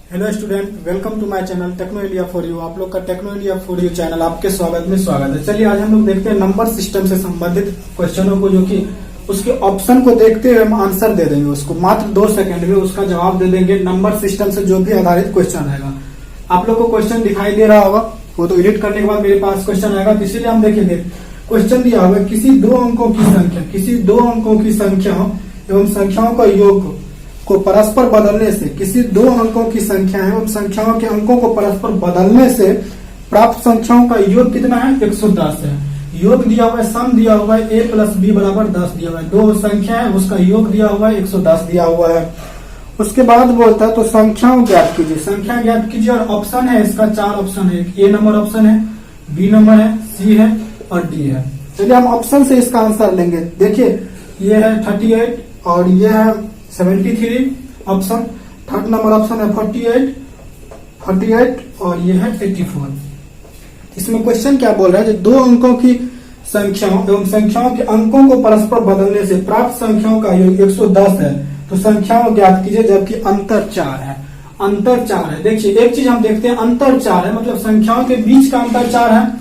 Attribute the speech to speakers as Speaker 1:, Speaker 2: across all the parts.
Speaker 1: Hello student, welcome to my channel Techno India for you. आप लोग का Techno India for you channel आपके स्वागत है। चलिए आज हम लोग देखते हैं नंबर सिस्टम से संबंधित क्वेश्चनों को, जो कि उसके ऑप्शन को देखते हुए हम आंसर दे देंगे। उसको मात्र 2 सेकंड में उसका जवाब दे देंगे। नंबर सिस्टम से जो भी आधारित क्वेश्चन आएगा, आप लोग को क्वेश्चन दिखाई दे रहा होगा, वो तो एडिट करने के बाद मेरे पास क्वेश्चन आएगा। इसीलिए हम देखेंगे क्वेश्चन दिया हुआ किसी दो अंकों की संख्या एवं संख्याओं का योग को परस्पर बदलने से, किसी दो अंकों की संख्या एवं संख्याओं के अंकों को परस्पर बदलने से प्राप्त संख्याओं का योग कितना है? 110 है। योग दिया हुआ है, सम दिया हुआ है, a प्लस बी बराबर 10 दिया हुआ है। दो संख्या है, उसका योग दिया हुआ है 110 दिया हुआ है। उसके बाद बोलता है तो संख्याओं ज्ञात कीजिए, संख्या ज्ञात कीजिए। और ऑप्शन है इसका 4 ऑप्शन है। ए नंबर ऑप्शन है, बी नंबर है, सी है और डी है। चलिए हम ऑप्शन से इसका आंसर लेंगे। देखिए ये है 38 और ये है 73 ऑप्शन। थर्ड नंबर ऑप्शन है 48 और ये है 84। इसमें क्वेश्चन क्या बोल रहा है? दो अंकों की संख्याओं एवं संख्याओं के अंकों को परस्पर बदलने से प्राप्त संख्याओं का योग 110 है, तो संख्याओं ज्ञात कीजिए, जबकि अंतर 4 है। अंतर 4 है। देखिए एक चीज हम देखते हैं, अंतर 4 है मतलब संख्याओं के बीच का अंतर 4 है।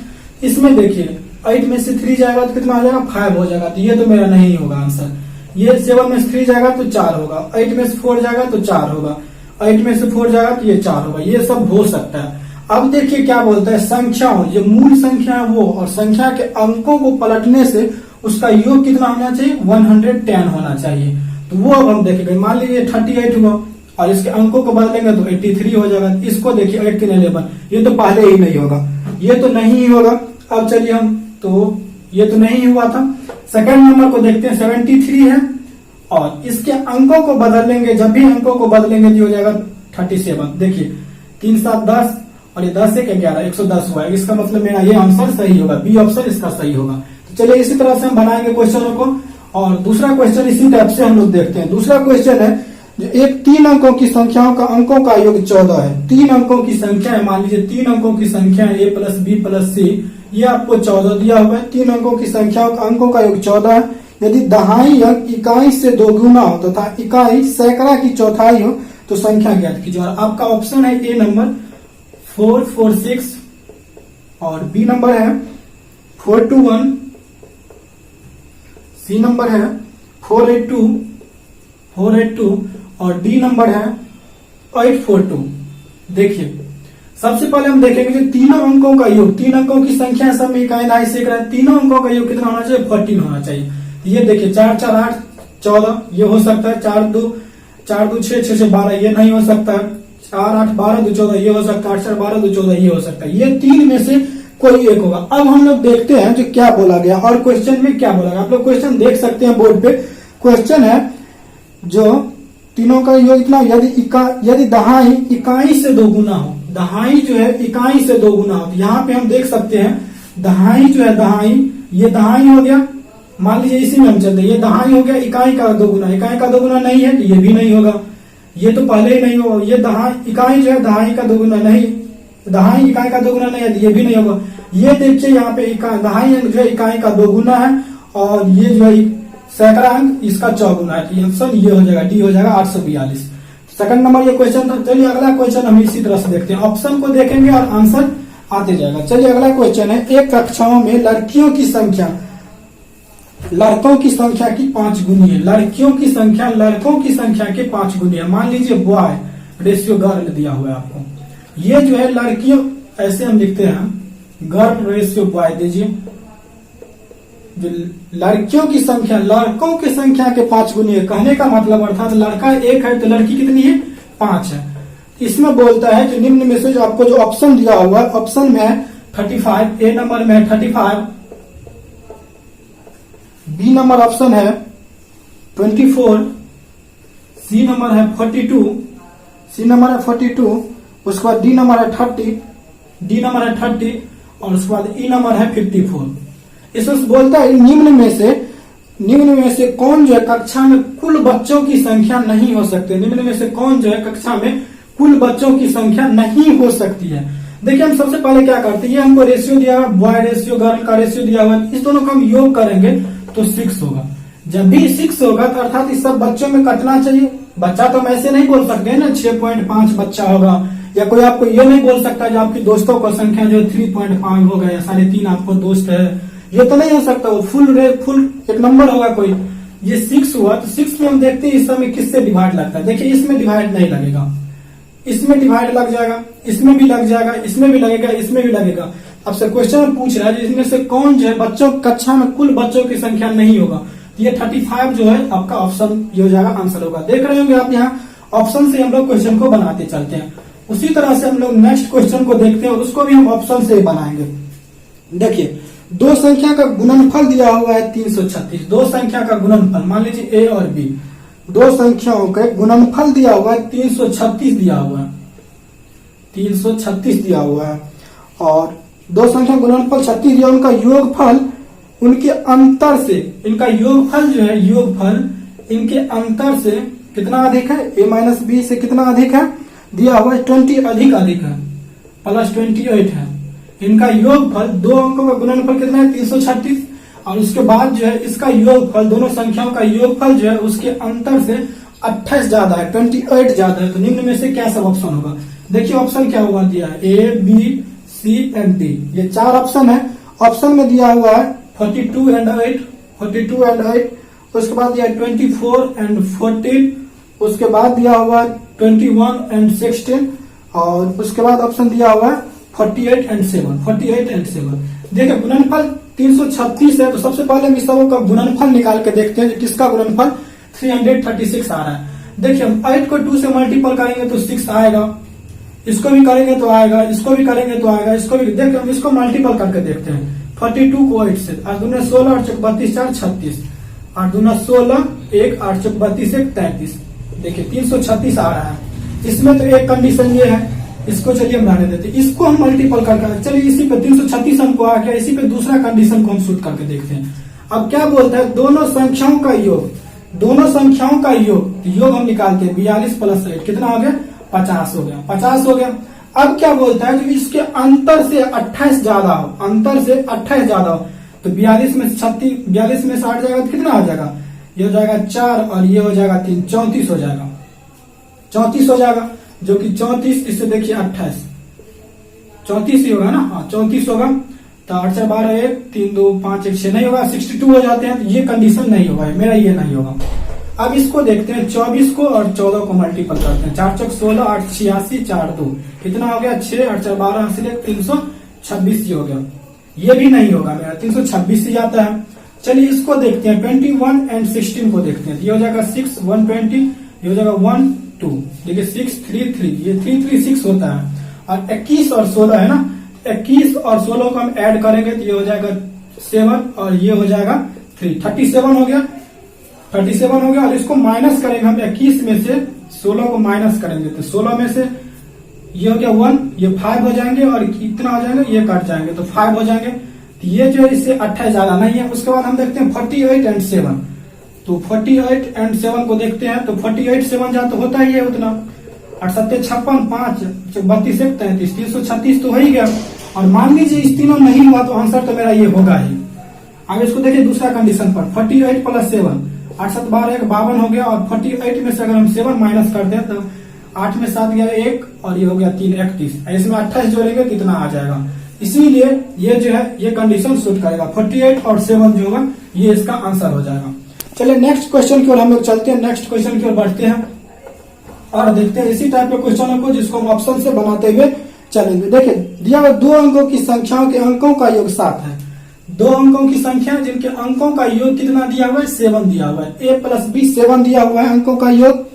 Speaker 1: इसमें देखिए 8 में से 3 जाएगा तो कितना हो जाएगा? 5 हो जाएगा। तो ये तो मेरा नहीं होगा आंसर। ये 7 में से 3 जाएगा तो 4 होगा। 8 में से 4 जाएगा तो 4 होगा। 8 में से 4 जाएगा तो ये 4 होगा। ये सब हो सकता है। अब देखिए क्या बोलता है, संख्याओं, ये मूल संख्या है वो, और संख्या के अंकों को पलटने से उसका योग कितना होना चाहिए? 110 होना चाहिए। तो वो अब हम देखेंगे। मान लीजिए 38 हुआ और इसके अंकों को बदलेंगे तो 83 हो जाएगा। इसको देखिए 8 के 11, ये तो पहले ही नहीं होगा, ये तो नहीं होगा। अब चलिए हम, तो ये तो नहीं हुआ था। सेकंड नंबर को देखते हैं, 73 है और इसके अंकों को बदलेंगे, जब भी अंकों को बदलेंगे तो हो जाएगा 37। देखिए 3 7 10 और ये 10 1 11, 110 हुआ है। इसका मतलब मेरा ये आंसर सही होगा, बी ऑप्शन इसका सही होगा। तो चलिए इसी तरह से हम बनाएंगे क्वेश्चनों को। और दूसरा क्वेश्चन इसी टाइप से हम लोग देखते हैं। दूसरा क्वेश्चन है, जो एक 3 अंकों की संख्याओं का अंकों का योग 14 है। 3 अंकों की संख्या है, मान लीजिए 3 अंकों की संख्या है, a प्लस बी प्लस सी, ये आपको 14 दिया हुआ है। 3 अंकों की संख्याओं का अंकों का योग 14 है। यदि दहाई अंक इकाई से दोगुना हो तथा इकाई सैकड़ा की चौथाई हो तो संख्या ज्ञात कीजिए। और आपका ऑप्शन है ए नंबर 446 और बी नंबर है 421, सी नंबर है 482 और डी नंबर है 842। देखिए सबसे पहले हम देखेंगे जो तीनों अंकों का योग, 3 अंकों की संख्या सब में इकाई दहाई सैकड़ा, तीनों अंकों का योग कितना होना चाहिए? 14 होना चाहिए। ये देखिए 4 4 8 14, ये हो सकता है। 4 2 6 6 6 12, ये नहीं हो सकता है। 4 8 12 2 14, ये हो सकता है। 8 4 12 2 14, ये हो सकता है। ये 3 में से कोई एक होगा। अब हम लोग देखते हैं जो क्या बोला गया और क्वेश्चन में क्या बोला गया। आप लोग क्वेश्चन देख सकते हैं बोर्ड पे। क्वेश्चन है जो तीनों का योग इतना, यदि दहाई इकाई से दोगुना हो, दहाई जो है इकाई से दोगुना हो, तो यहाँ पे हम देख सकते हैं दहाई जो है, दहाई, ये दहाई हो गया। मान लीजिए इसी में हम चलते हैं, ये दहाई हो गया इकाई का दोगुना, इकाई का दोगुना नहीं है तो ये भी नहीं होगा, ये तो पहले ही नहीं होगा। ये दहाई इकाई जो है दहाई का दोगुना नहीं, दहाई इकाई का दोगुना नहीं है तो ये भी नहीं होगा। ये देखिए यहाँ पे दहाई अंक जो है इकाई का दोगुना है और ये जो है सैकड़ा अंक इसका चौगुना है। तो ऑप्शन ये हो जाएगा, डी हो जाएगा 842। सेकंड नंबर ये क्वेश्चन था। चलिए अगला क्वेश्चन हम इसी तरह से देखते हैं, ऑप्शन को देखेंगे और आंसर आते जाएगा। चलिए अगला क्वेश्चन है, एक कक्षाओं में लड़कियों की संख्या लड़कों की संख्या की 5 गुनी है। लड़कियों की संख्या लड़कों की संख्या के 5 गुनी है। मान लीजिए बॉय रेशियो गर्ल दिया हुआ है आपको। ये जो है लड़कियों, ऐसे हम लिखते हैं गर्ल रेशियो बॉय दीजिए। जो लड़कियों की संख्या लड़कों की संख्या के 5 गुनी है, कहने का मतलब अर्थात लड़का 1 है तो लड़की कितनी है? 5 है। इसमें बोलता है जो निम्न में से जो आपको जो ऑप्शन दिया हुआ है, ऑप्शन में है 35, ए नंबर में है 35, बी नंबर ऑप्शन है 24, सी नंबर है 42, सी नंबर है 42, उसके बाद डी नंबर है 30, डी नंबर है 30 और उसके बाद ई नंबर है 54। इसमें बोलता है निम्न में से कौन जो है कक्षा में कुल बच्चों की संख्या नहीं हो सकती। निम्न में से कौन जो है कक्षा में कुल बच्चों की संख्या नहीं हो सकती है। देखिए हम सबसे पहले क्या करते हैं, ये हमको रेशियो दिया हुआ, बॉय रेशियो गर्ल का रेशियो दिया हुआ, इस दोनों का हम योग करेंगे तो 6 होगा। जब भी 6 होगा तो अर्थात इस सब बच्चों में कटना चाहिए, बच्चा तो हम ऐसे नहीं बोल सकते हैं ना 6.5 बच्चा होगा, या कोई आपको ये नहीं बोल सकता जो आपकी दोस्तों की संख्या जो 3.5 हो गया, 3.5 आपको दोस्त है, ये तो नहीं हो सकता। वो फुल एक नंबर होगा कोई। ये 6 हुआ, तो 6 में हम देखते हैं इस समय किससे डिवाइड लगता है। देखिए इसमें डिवाइड नहीं लगेगा, इसमें डिवाइड लग जाएगा, इसमें भी लग जाएगा, इसमें भी लगेगा, इसमें भी लगेगा। आपसे क्वेश्चन पूछ रहा है इसमें से कौन जो है बच्चों कक्षा में कुल बच्चों की संख्या नहीं होगा, ये 35 जो है आपका ऑप्शन ये हो जाएगा, आंसर होगा। देख रहे होंगे आप यहाँ ऑप्शन से हम लोग क्वेश्चन को बनाते चलते हैं। उसी तरह से हम लोग नेक्स्ट क्वेश्चन को देखते हैं और उसको भी हम ऑप्शन से बनाएंगे। देखिए दो संख्या का गुणनफल दिया हुआ है 336। दो संख्या का गुणनफल मान लीजिए ए और बी, दो संख्याओं का गुणनफल दिया हुआ है 336 दिया हुआ है, 336 दिया हुआ है। और दो संख्या गुणनफल 36 दिया, उनका योगफल उनके अंतर से, इनका योगफल जो है योगफल इनके अंतर से कितना अधिक है, ए माइनस बी से कितना अधिक है दिया हुआ है 20 अधिक है, प्लस 28 है। इनका योगफल दो अंकों का गुणनफल कितना है 336, और उसके बाद जो है इसका योगफल दोनों संख्याओं का योगफल जो है उसके अंतर से 28 ज्यादा है, 28 ज्यादा है। तो निम्न में से क्या सब ऑप्शन होगा। देखिए ऑप्शन क्या हुआ दिया है, A B C and D, ये 4 ऑप्शन है। ऑप्शन में दिया हुआ है 42 एंड 8, उसके बाद दिया है 24 एंड 14, उसके बाद दिया हुआ है 21 एंड 16, और उसके बाद ऑप्शन दिया हुआ है 48 एंड 7। देखिए गुणनफल 336 है, तो सबसे पहले हम इस सबों का गुणनफल निकाल के देखते हैं। किसका गुणनफल 336 आ रहा है। देखिए हम 8 को 2 से मल्टीपल करेंगे तो 6 आएगा, इसको भी करेंगे तो आएगा, इसको भी करेंगे तो आएगा, इसको भी। देखिए हम इसको मल्टीपल करके देखते हैं। 42 को 8 से, 8 दूना 16, 8 चौक 32, 4 36, 8 दूना 16, 1 8 चौक 32, 1 33। देखिए 336 आ रहा है। इसमें तो एक कंडीशन ये है, इसको चलिए हम रहने देते हैं, इसको हम मल्टीपल करके, चलिए इसी पे 336 हमको आ गया, इसी पे दूसरा कंडीशन को हम शूट करके देखते हैं। अब क्या बोलता है, दोनों संख्याओं का योग, दोनों संख्याओं का योग हम निकालते हैं। 42 प्लस 8 कितना हो गया 50 हो गया, 50 हो गया। अब क्या बोलता है, जो इसके अंतर से 28 ज्यादा हो, अंतर से 28 ज्यादा हो, तो 42 में 36, 42 में 60 जाएगा तो कितना आ जाएगा, ये हो जाएगा 4 और ये हो जाएगा 3, 34 हो जाएगा, 34 हो जाएगा। जो कि 34 इससे देखिए 28, 34 ही होगा ना, हाँ 34 होगा। तो 8 4 12 1 3 2 5 1 6 नहीं होगा, 62 हो जाते हैं। तो ये कंडीशन नहीं होगा, मेरा ये नहीं होगा। अब इसको देखते हैं, 24 को और 14 को मल्टीपल करते हैं। 4 चौक 16, 8 86, 4 2 कितना हो गया 6, 8 4 12 326 हो गया। ये भी नहीं होगा मेरा, 326 ही आता है। चलिए इसको देखते हैं, 21 एंड 16 को देखते हैं। ये हो जाएगा 6 120, ये हो जाएगा 1 2, देखिए 6 3 3, ये 3 3 6 होता है। और 21 और 16 है ना, 21 और 16 को हम ऐड करेंगे तो ये हो जाएगा 7 और ये हो जाएगा 3, 37 हो गया, 37 हो गया। और इसको माइनस करेंगे हम, 21 में से 16 को माइनस करेंगे तो 16 में से ये हो गया 1, ये 5 हो जाएंगे, और कितना हो जाएंगे, ये कट जाएंगे तो 5 हो जाएंगे। तो ये जो है इससे 28 ज्यादा नहीं है। उसके बाद हम देखते हैं 48 एंड 7, तो 48 एंड 7 को देखते हैं। तो 48 7 जा तो होता ही है उतना, 8 7 56, 5 32 1 33, 336 तो हो ही गया। और मान लीजिए इस तीनों नहीं हुआ तो आंसर तो मेरा ये होगा ही। अब इसको देखिए दूसरा कंडीशन पर, 48 प्लस 7, 8 7 12 1 52 हो गया। और 48 में से अगर हम 7 माइनस करते हैं तो 8 में 7 गया 1 और ये हो गया 3 31, इसमें 28 जोड़ेंगे कितना आ जाएगा। इसीलिए ये जो है ये कंडीशन सूट करेगा, 48 और 7 जो होगा ये इसका आंसर हो जाएगा। चलिए नेक्स्ट क्वेश्चन की ओर हम लोग चलते हैं, नेक्स्ट क्वेश्चन की ओर बढ़ते हैं और देखते हैं इसी टाइप के क्वेश्चनों को जिसको हम ऑप्शन से बनाते हुए चलेंगे। देखिए दिया हुआ 2 अंकों की संख्याओं के अंकों का योग 7 है। 2 अंकों की संख्या जिनके अंकों का योग कितना दिया हुआ है 7 दिया हुआ है, a प्लस b 7 दिया हुआ है अंकों का योग।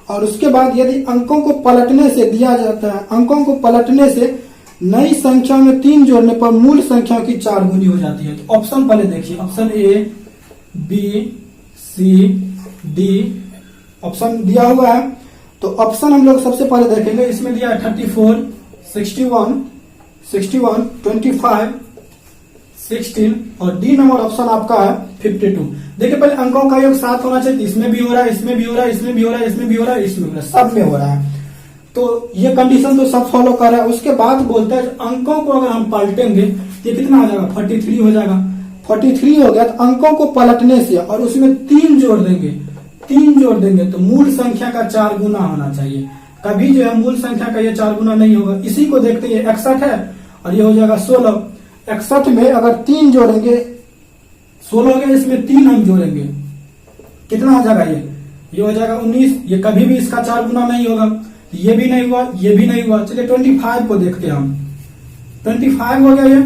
Speaker 1: और उसके बाद यदि अंकों को पलटने से दिया जाता है, अंकों को पलटने से नई संख्या में 3 जोड़ने पर मूल संख्या की 4 गुनी हो जाती है। तो ऑप्शन पहले देखिए, option A B C D option दिया हुआ है। तो ऑप्शन हम लोग सबसे पहले देखेंगे, इसमें दिया है 34 61 61 25 16 और डी नंबर ऑप्शन आपका है 52। देखिए पहले अंकों का योग 7 होना चाहिए, इसमें भी हो रहा है, इसमें भी हो रहा है, इसमें भी हो रहा है, इसमें भी हो रहा है, इसमें भी हो रहा है, सब में हो रहा है। तो ये कंडीशन तो सब फॉलो कर रहा है। उसके बाद बोलता है अंकों को अगर हम पलटेंगे ये कितना हो जाएगा 43 हो जाएगा। 43 हो गया तो अंकों को पलटने से और उसमें 3 जोड़ देंगे, 3 जोड़ देंगे तो मूल संख्या का 4 गुना होना चाहिए। कभी जो है मूल संख्या का ये 4 गुना नहीं होगा। इसी को देखते हैं, 61 है और ये हो जाएगा 16। 61 में अगर 3 जोड़ेंगे 16 हो गया, इसमें 3 हम जोड़ेंगे कितना हो जाएगा, ये हो जाएगा 19। ये कभी भी इसका 4 गुना नहीं होगा। ये भी नहीं हुआ, ये भी नहीं हुआ। चलिए 25 को देखते हैं हम। 25 हो गया, ये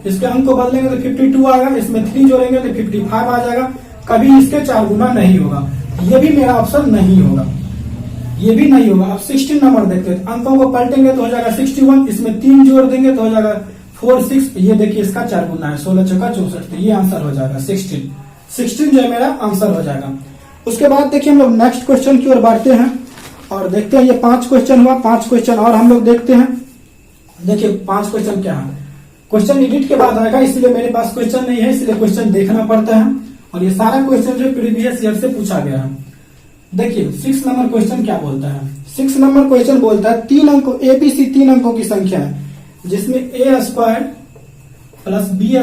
Speaker 1: इसके अंक को बदलेंगे तो 52 आएगा, इसमें 3 जोड़ेंगे तो 55 आ जाएगा। कभी इसके 4 गुना नहीं होगा। ये भी मेरा ऑप्शन नहीं होगा, ये भी नहीं होगा। अब 16 नंबर देखते हैं, अंकों को पलटेंगे तो हो जाएगा 61, इसमें 3 जोड़ देंगे तो हो जाएगा 46। ये देखिए इसका 4 गुना है, 16 चौका 64, तो ये आंसर हो जाएगा 16 जो है मेरा आंसर हो जाएगा। उसके बाद देखिए हम लोग नेक्स्ट क्वेश्चन की ओर बढ़ते हैं और देखते हैं, ये 5 क्वेश्चन हुआ। 5 क्वेश्चन और हम लोग देखते हैं। देखिए 5 क्वेश्चन क्या है, क्वेश्चन एडिट के बाद आएगा, इसलिए मेरे पास क्वेश्चन नहीं है, इसलिए क्वेश्चन देखना पड़ता है। और ये सारा क्वेश्चन जो प्रीवियस ईयर से पूछा गया है। देखिए 6 नंबर क्वेश्चन क्या बोलता है। 6 नंबर क्वेश्चन बोलता है 3 अंकों ABC 3 अंकों की संख्या है जिसमें A² plus B²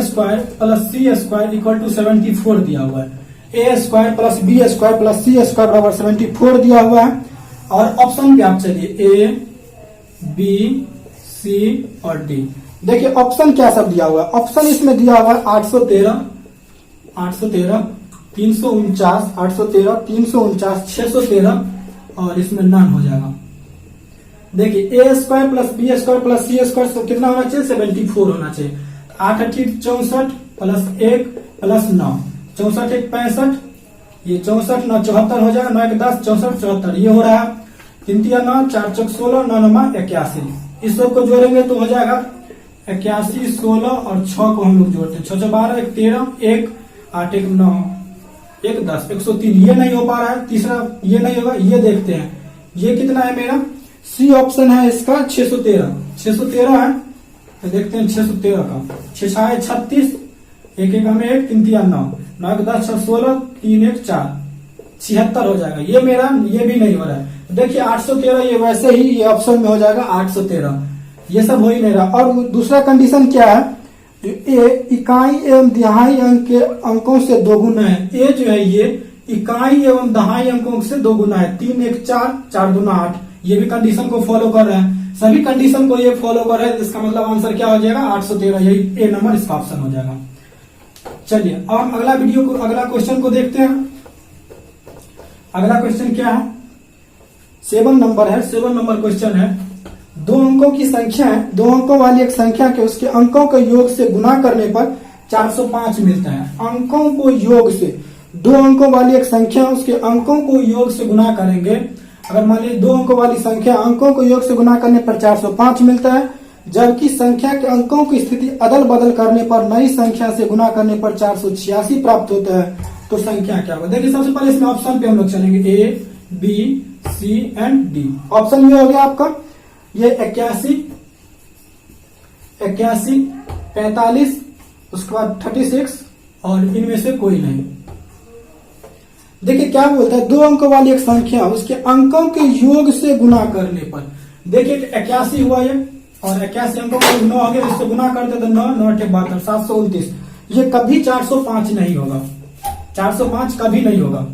Speaker 1: plus C² equal to 74 दिया हुआ है। A² plus B² plus C² बराबर 74 दिया हुआ है। और ऑप्शन पे आप चलिए A, B, C और D। देखिए ऑप्शन क्या सब दिया हुआ है। ऑप्शन इसमें दिया हुआ है 813, 349, 813, 349, 613 और इसमें नन हो जाएगा। देखिए A² plus B² plus C² तो कितना होना चाहिए, 74 होना चाहिए। 8 8 64 प्लस 1 प्लस 9, 64 1 65, ये 64 9 74 हो जाएगा। 9 1 10 64 74 ये हो रहा है। 3 3 9 4 4 16 9 9 81। इस सब को जोड़ेंगे तो हो जाएगा 81 16 और 6 को हम लोग जोड़ते हैं, 6 6 12 1 13 1 8 1 9 1 10 103। ये नहीं हो पा रहा है। तीसरा ये नहीं होगा, ये देखते हैं ये कितना है मेरा। सी ऑप्शन है इसका 613 है, तो देखते हैं 613 का। 6 6 36, 1 1 में 1 3 3 9 9 1 10 6 16 3 1 4 76 हो जाएगा। ये मेरा ये भी नहीं हो रहा है। देखिए 813 ये वैसे ही ये ऑप्शन में हो जाएगा 813। ये सब हो ही नहीं रहा। और दूसरा कंडीशन क्या है, ए इकाई एवं दहाई अंक के अंकों से 2 गुना है। ए जो है ये इकाई एवं दहाई अंकों से 2 गुना है। 3 1 4 4 2 8, ये भी कंडीशन को फॉलो कर रहा है। सभी कंडीशन को ये फॉलो कर रहा है, इसका मतलब आंसर क्या हो जाएगा 813। यही ए नंबर इसका ऑप्शन हो जाएगा। चलिए अब अगला क्वेश्चन को देखते हैं। अगला क्वेश्चन क्या है, 7 नंबर है। 7 नंबर क्वेश्चन है, 2 अंकों की संख्या है, 2 अंकों वाली एक संख्या के उसके अंकों के योग से गुना करने पर 405 मिलता है। अंकों को योग से, 2 अंकों वाली एक संख्या उसके अंकों को योग से गुना करेंगे। अगर मान लीजिए 2 अंकों वाली संख्या अंकों को योग से गुना करने पर 405 मिलता है, जबकि संख्या के अंकों की स्थिति अदल बदल करने पर नई संख्या से गुना करने पर 486 प्राप्त होता है, तो संख्या क्या होगा। देखिए सबसे पहले इसमें ऑप्शन पे हम लोग चलेंगे A, B, C and D। Option ये हो गया आपका, ये 81, 45, उसके बाद 36 और इनमें से कोई नहीं। देखिए क्या बोलता है, 2 अंकों वाली एक संख्या उसके अंकों के योग से गुना करने पर। देखिए 81 हुआ ये, और 81 अंकों को 9 हो गया, इससे गुना करते तो 9 9 72 729। ये कभी 405 नहीं होगा, 405 कभी नहीं होगा।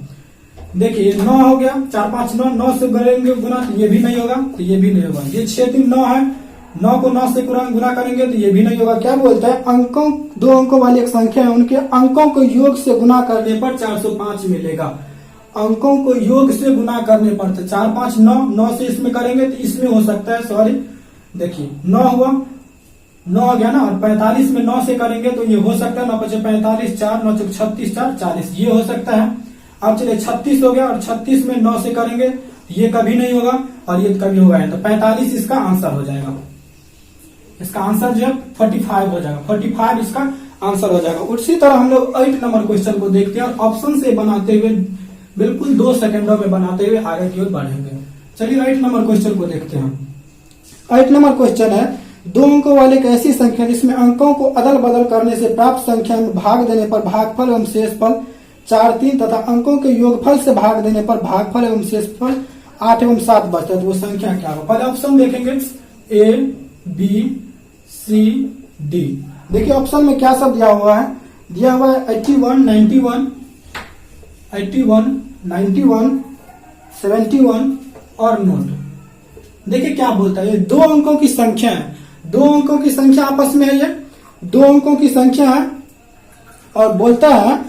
Speaker 1: देखिए 9 हो गया, 4 5 9, 9 से करेंगे गुना तो ये भी नहीं होगा, तो ये भी नहीं होगा। ये 6 3 9 है, 9 को 9 से गुना करेंगे तो ये भी नहीं होगा। क्या बोलता है, अंकों 2 अंकों वाली एक संख्या है, उनके अंकों को योग से गुना करने पर 405 मिलेगा। अंकों को योग से गुना करने पर, तो 4 5 9, 9 से इसमें करेंगे तो इसमें हो सकता है, सॉरी देखिए 9 हुआ, 9 हो गया ना, और 45 में 9 से करेंगे तो ये हो सकता है 9 5 45 4 9 36 4 40, ये हो सकता है। अब चलिए 36 हो गया, और 36 में 9 से करेंगे ये कभी नहीं होगा और ये कभी होगा, तो 45 इसका आंसर हो जाएगा। इसका आंसर जो है 45 हो जाएगा, 45 इसका आंसर हो जाएगा। उसी तरह हम लोग 8 नंबर क्वेश्चन को देखते हैं, और ऑप्शन से बनाते हुए बिल्कुल 2 सेकंडों में बनाते हुए आगे की ओर बढ़ेंगे। चलिए 8 नंबर क्वेश्चन को देखते हैं। 8 नंबर क्वेश्चन है, 2 अंकों वाली एक ऐसी संख्या जिसमें अंकों को अदल बदल करने से प्राप्त संख्या में भाग देने पर भागफल एवं शेषफल 4 3 तथा अंकों के योगफल से भाग देने पर भागफल एवं शेषफल 8 एवं 7 बचता है, तो वो संख्या क्या होगा। पहले ऑप्शन देखेंगे A, B, C, D। देखिए ऑप्शन में क्या सब दिया हुआ है, दिया हुआ है 81 91, 81 91, 71 और नोट। देखिए क्या बोलता है, ये दो अंकों की संख्या है, दो अंकों की संख्या आपस में है, ये दो अंकों की संख्या है और बोलता है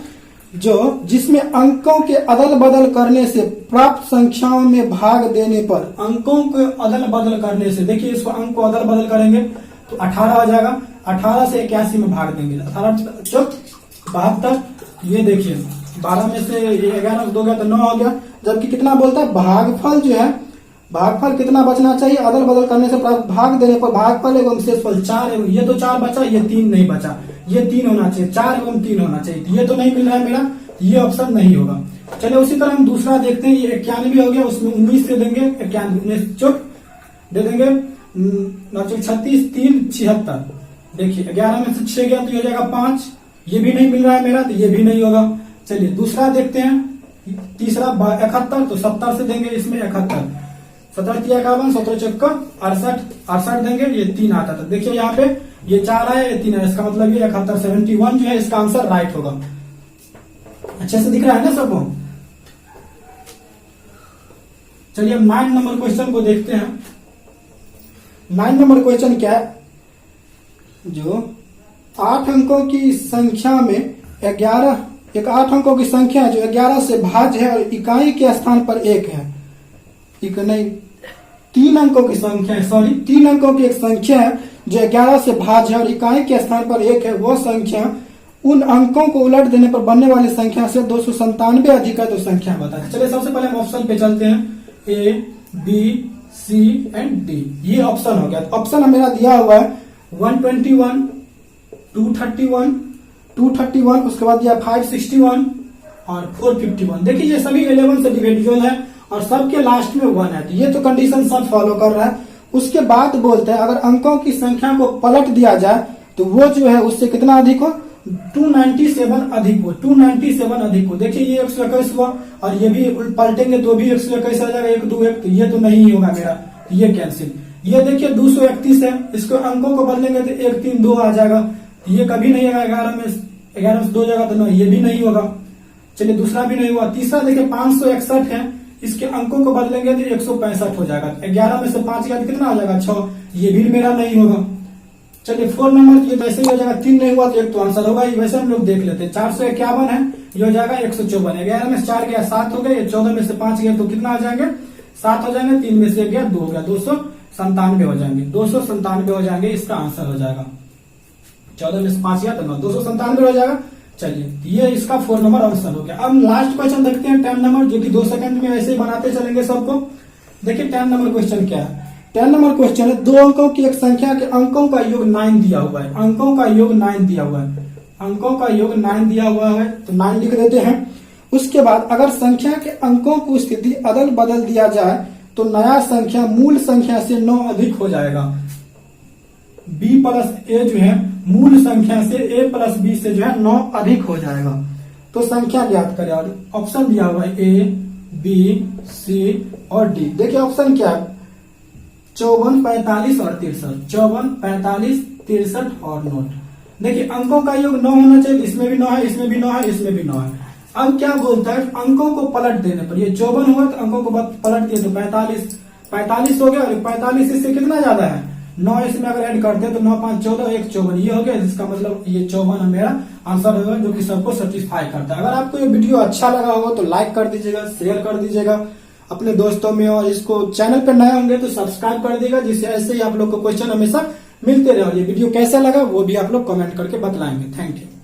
Speaker 1: जो जिसमें अंकों के अदल बदल करने से प्राप्त संख्याओं में भाग देने पर, अंकों को अदल बदल करने से, देखिए इसको अंक को अदल बदल करेंगे तो 18 हो जाएगा, 18 से 81 में भाग देंगे, 18 72, ये देखिए 12 में से 11 दो गया तो 9 हो गया। जबकि कितना बोलता है, भागफल जो है, भागफल कितना बचना चाहिए, अदल बदल करने से प्राप्त भाग देने पर भागफल एवं शेषफल 4 है, ये तो 4 बचा, ये 3 नहीं बचा, ये 3 होना चाहिए, 4 एवं 3 होना चाहिए, ये तो नहीं मिल रहा है मेरा, ये ऑप्शन नहीं होगा। चलिए उसी तरह हम दूसरा देखते हैं, ये 91 हो गया, उसमें 19 से देंगे, 91 चुप दे देंगे, 36 3 76, देखिए 11 में से 6 गया तो ये हो जाएगा 5, ये भी नहीं मिल रहा है मेरा, तो ये भी नहीं होगा। चलिए दूसरा देखते हैं, तीसरा 71, तो 70 से देंगे इसमें 71, 17 3 51, 17 चक्का 68 देंगे, ये 3 आता था, देखिए यहाँ पे ये 4 है, ये 3 है, इसका मतलब ये 71 71 जो है इसका आंसर राइट होगा। अच्छे से दिख रहा है ना सबको। चलिए अब 9 नंबर क्वेश्चन को देखते हैं। 9 नंबर क्वेश्चन क्या है, जो 8 अंकों की संख्या में 11, एक 8 अंकों की संख्या है जो 11 से भाज्य है और इकाई के स्थान पर 1 है, एक नहीं 3 अंकों की संख्या है, सॉरी 3 अंकों की एक संख्या है जो 11 से भाज्य है और इकाई के स्थान पर 1 है, वो संख्या उन अंकों को उलट देने पर बनने वाली संख्या से 297 अधिक है, तो संख्या बता। चलिए सबसे पहले हम ऑप्शन पे चलते हैं, A B C and D, ये ऑप्शन हो गया। ऑप्शन मेरा दिया हुआ है 121, 231, 231, उसके बाद दिया 561 और 451। देखिए ये सभी 11 से डिविजिबल है और सबके लास्ट में 1 है, तो ये तो कंडीशन सब फॉलो कर रहा है। उसके बाद बोलते हैं अगर अंकों की संख्या को पलट दिया जाए तो वो जो है उससे कितना अधिक हो, 297 अधिक हो, 297 अधिक हो। देखिए ये 121 हुआ और ये भी पलटेंगे तो भी 121 आ जाएगा, 1 2 1, तो ये तो नहीं होगा मेरा, तो ये कैंसिल। ये देखिए 231 है, इसको अंकों को बदलेंगे तो 1 3 2 आ जाएगा, तो ये कभी नहीं आएगा, 11 में 2 जाएगा तो ये भी नहीं होगा। चलिए दूसरा भी नहीं हुआ। तीसरा देखिए 561 है, इसके अंकों को बदलेंगे तो 165 हो जाएगा, 11 में से 5 गया तो कितना आ जाएगा 6, ये भी मेरा नहीं होगा। चलिए 4 नंबर ये वैसे ही हो जाएगा, 3 नहीं हुआ तो 1 तो आंसर होगा, वैसे हम लोग देख लेते हैं। 451 है, ये हो जाएगा 154 है, 11 में से 4 गया 7 हो गया, 14 में से 5 गया तो कितना आ जाएंगे 7 हो जाएंगे, 3 में से 1 गया 2 हो गया, 297 हो जाएंगे, 297 हो जाएंगे, इसका आंसर हो जाएगा। 14 में से 5 गया तो 9, 297 हो जाएगा। चलिए ये इसका 4 नंबर आंसर हो गया। अब लास्ट क्वेश्चन देखते हैं 10 नंबर, जो कि 2 सेकंड में ऐसे ही बनाते चलेंगे सबको। देखिए 10 नंबर क्वेश्चन क्या है। 10 नंबर क्वेश्चन है, 2 अंकों की एक संख्या के अंकों का योग 9 दिया हुआ है, अंकों का योग 9 दिया हुआ है, अंकों का योग 9 दिया हुआ है, तो 9 लिख देते हैं। उसके बाद अगर संख्या के अंकों की स्थिति अदल बदल दिया जाए तो नया संख्या मूल संख्या से 9 अधिक हो जाएगा। b प्लस ए जो है मूल संख्या से a प्लस बी से जो है 9 अधिक हो जाएगा, तो संख्या ज्ञात करें। और ऑप्शन दिया हुआ है ए बी सी और डी। देखिए ऑप्शन क्या है, 54 45 और 63, 54 45 63 और नोट। देखिए अंकों का योग 9 होना चाहिए, इसमें भी 9 है, इसमें भी 9 है, इसमें भी 9 है। अब क्या बोलता है, अंकों को पलट देने पर, ये 54 हुआ तो अंकों को पलट दिए तो 45 हो गया, और 45 इससे कितना ज्यादा है 9, इसमें अगर ऐड करते हैं तो 9 5 14 1 54, ये हो गया, जिसका मतलब ये 54 मेरा आंसर होगा, जो कि सबको सेटिस्फाई करता है। अगर आपको ये वीडियो अच्छा लगा होगा तो लाइक कर दीजिएगा, शेयर कर दीजिएगा अपने दोस्तों में, और इसको चैनल पर नए होंगे तो सब्सक्राइब कर दीजिएगा, जिससे ऐसे ही आप लोग को क्वेश्चन हमेशा मिलते रहे। और ये वीडियो कैसा लगा वो भी आप लोग कमेंट करके बतलाएंगे। Thank you.